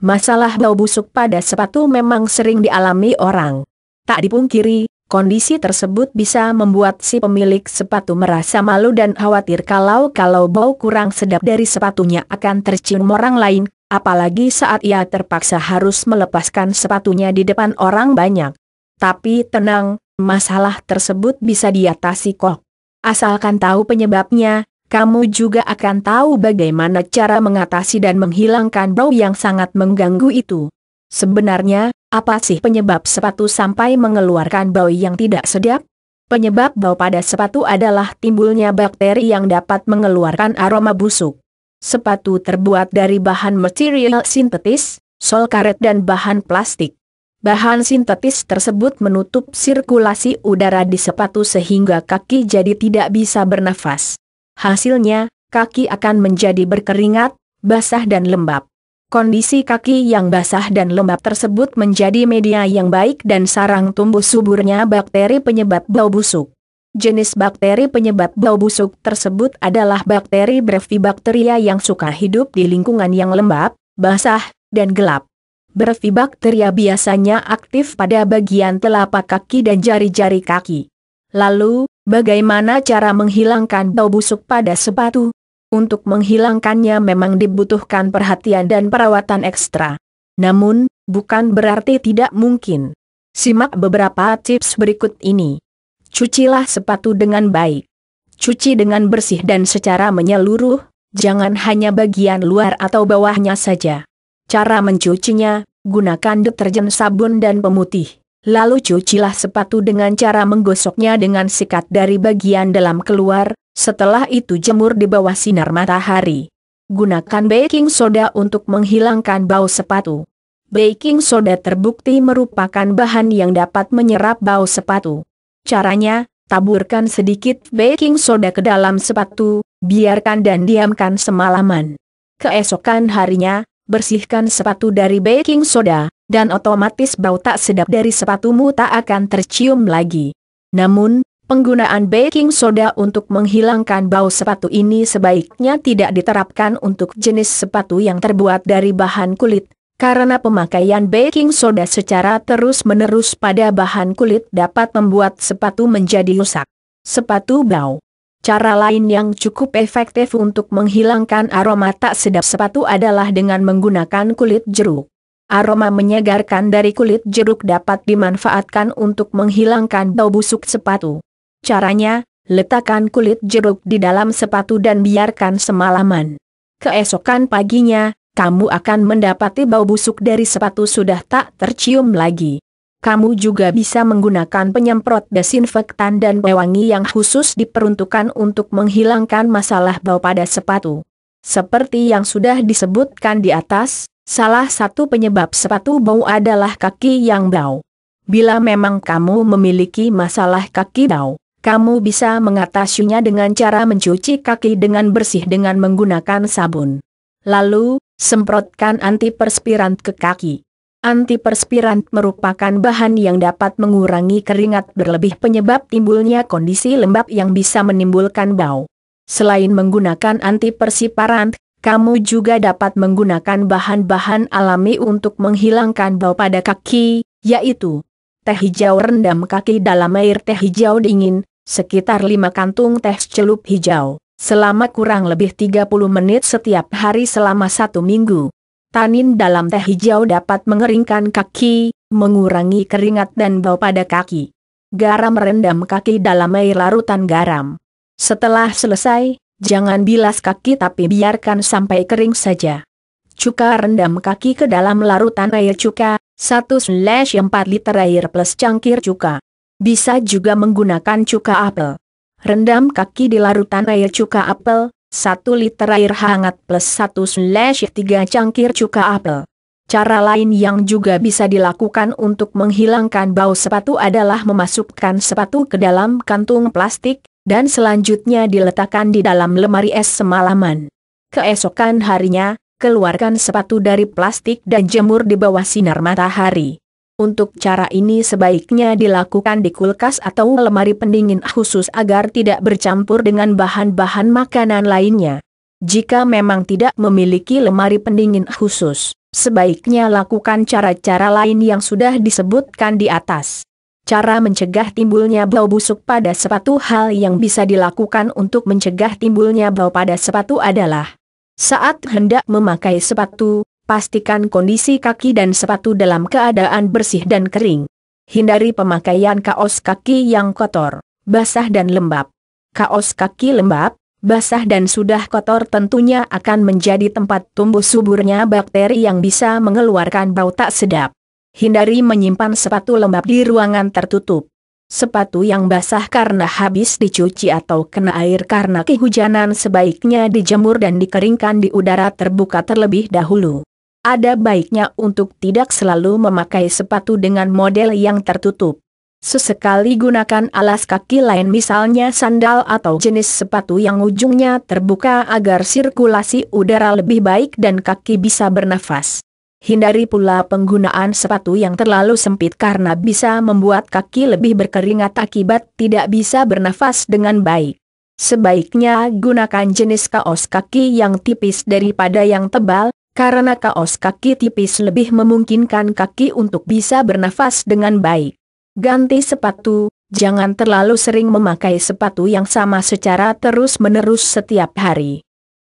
masalah bau busuk pada sepatu memang sering dialami orang. Tak dipungkiri, kondisi tersebut bisa membuat si pemilik sepatu merasa malu dan khawatir kalau bau kurang sedap dari sepatunya akan tercium orang lain, apalagi saat ia terpaksa harus melepaskan sepatunya di depan orang banyak. Tapi tenang, masalah tersebut bisa diatasi kok. Asalkan tahu penyebabnya, kamu juga akan tahu bagaimana cara mengatasi dan menghilangkan bau yang sangat mengganggu itu. Sebenarnya, apa sih penyebab sepatu sampai mengeluarkan bau yang tidak sedap? Penyebab bau pada sepatu adalah timbulnya bakteri yang dapat mengeluarkan aroma busuk. Sepatu terbuat dari bahan material sintetis, sol karet dan bahan plastik. Bahan sintetis tersebut menutup sirkulasi udara di sepatu sehingga kaki jadi tidak bisa bernafas. Hasilnya, kaki akan menjadi berkeringat, basah dan lembab. Kondisi kaki yang basah dan lembab tersebut menjadi media yang baik dan sarang tumbuh suburnya bakteri penyebab bau busuk. Jenis bakteri penyebab bau busuk tersebut adalah bakteri Brevibacteria yang suka hidup di lingkungan yang lembab, basah, dan gelap. Brevibacteria biasanya aktif pada bagian telapak kaki dan jari-jari kaki. Lalu, bagaimana cara menghilangkan bau busuk pada sepatu? Untuk menghilangkannya memang dibutuhkan perhatian dan perawatan ekstra. Namun, bukan berarti tidak mungkin. Simak beberapa tips berikut ini. Cucilah sepatu dengan baik. Cuci dengan bersih dan secara menyeluruh, jangan hanya bagian luar atau bawahnya saja. Cara mencucinya, gunakan deterjen, sabun dan pemutih. Lalu cucilah sepatu dengan cara menggosoknya dengan sikat dari bagian dalam keluar, setelah itu jemur di bawah sinar matahari. Gunakan baking soda untuk menghilangkan bau sepatu. Baking soda terbukti merupakan bahan yang dapat menyerap bau sepatu. Caranya, taburkan sedikit baking soda ke dalam sepatu, biarkan dan diamkan semalaman. Keesokan harinya, bersihkan sepatu dari baking soda, dan otomatis bau tak sedap dari sepatumu tak akan tercium lagi. Namun, penggunaan baking soda untuk menghilangkan bau sepatu ini sebaiknya tidak diterapkan untuk jenis sepatu yang terbuat dari bahan kulit, karena pemakaian baking soda secara terus-menerus pada bahan kulit dapat membuat sepatu menjadi rusak. Sepatu bau. Cara lain yang cukup efektif untuk menghilangkan aroma tak sedap sepatu adalah dengan menggunakan kulit jeruk. Aroma menyegarkan dari kulit jeruk dapat dimanfaatkan untuk menghilangkan bau busuk sepatu. Caranya, letakkan kulit jeruk di dalam sepatu dan biarkan semalaman. Keesokan paginya, kamu akan mendapati bau busuk dari sepatu sudah tak tercium lagi. Kamu juga bisa menggunakan penyemprot desinfektan dan pewangi yang khusus diperuntukkan untuk menghilangkan masalah bau pada sepatu. Seperti yang sudah disebutkan di atas, salah satu penyebab sepatu bau adalah kaki yang bau. Bila memang kamu memiliki masalah kaki bau, kamu bisa mengatasinya dengan cara mencuci kaki dengan bersih dengan menggunakan sabun. Lalu, semprotkan antiperspiran ke kaki. Antiperspiran merupakan bahan yang dapat mengurangi keringat berlebih penyebab timbulnya kondisi lembab yang bisa menimbulkan bau. Selain menggunakan antiperspiran, kamu juga dapat menggunakan bahan-bahan alami untuk menghilangkan bau pada kaki, yaitu teh hijau. Rendam kaki dalam air teh hijau dingin, sekitar 5 kantung teh celup hijau, selama kurang lebih 30 menit setiap hari selama 1 minggu. Tanin dalam teh hijau dapat mengeringkan kaki, mengurangi keringat dan bau pada kaki. Garam. Rendam kaki dalam air larutan garam. Setelah selesai, jangan bilas kaki tapi biarkan sampai kering saja. Cuka. Rendam kaki ke dalam larutan air cuka, 1/4 liter air plus cangkir cuka. Bisa juga menggunakan cuka apel. Rendam kaki di larutan air cuka apel, 1 liter air hangat plus 1/3 cangkir cuka apel. Cara lain yang juga bisa dilakukan untuk menghilangkan bau sepatu adalah memasukkan sepatu ke dalam kantung plastik, dan selanjutnya diletakkan di dalam lemari es semalaman. Keesokan harinya, keluarkan sepatu dari plastik dan jemur di bawah sinar matahari. Untuk cara ini sebaiknya dilakukan di kulkas atau lemari pendingin khusus agar tidak bercampur dengan bahan-bahan makanan lainnya. Jika memang tidak memiliki lemari pendingin khusus, Sebaiknya lakukan cara-cara lain yang sudah disebutkan di atas. Cara mencegah timbulnya bau busuk pada sepatu. Hal yang bisa dilakukan untuk mencegah timbulnya bau pada sepatu adalah saat hendak memakai sepatu, pastikan kondisi kaki dan sepatu dalam keadaan bersih dan kering. Hindari pemakaian kaos kaki yang kotor, basah dan lembab. Kaos kaki lembab, basah dan sudah kotor tentunya akan menjadi tempat tumbuh suburnya bakteri yang bisa mengeluarkan bau tak sedap. Hindari menyimpan sepatu lembab di ruangan tertutup. Sepatu yang basah karena habis dicuci atau kena air karena kehujanan sebaiknya dijemur dan dikeringkan di udara terbuka terlebih dahulu. Ada baiknya untuk tidak selalu memakai sepatu dengan model yang tertutup. Sesekali gunakan alas kaki lain misalnya sandal atau jenis sepatu yang ujungnya terbuka agar sirkulasi udara lebih baik dan kaki bisa bernafas. Hindari pula penggunaan sepatu yang terlalu sempit karena bisa membuat kaki lebih berkeringat akibat tidak bisa bernafas dengan baik. Sebaiknya gunakan jenis kaos kaki yang tipis daripada yang tebal, karena kaos kaki tipis lebih memungkinkan kaki untuk bisa bernafas dengan baik. Ganti sepatu, jangan terlalu sering memakai sepatu yang sama secara terus-menerus setiap hari.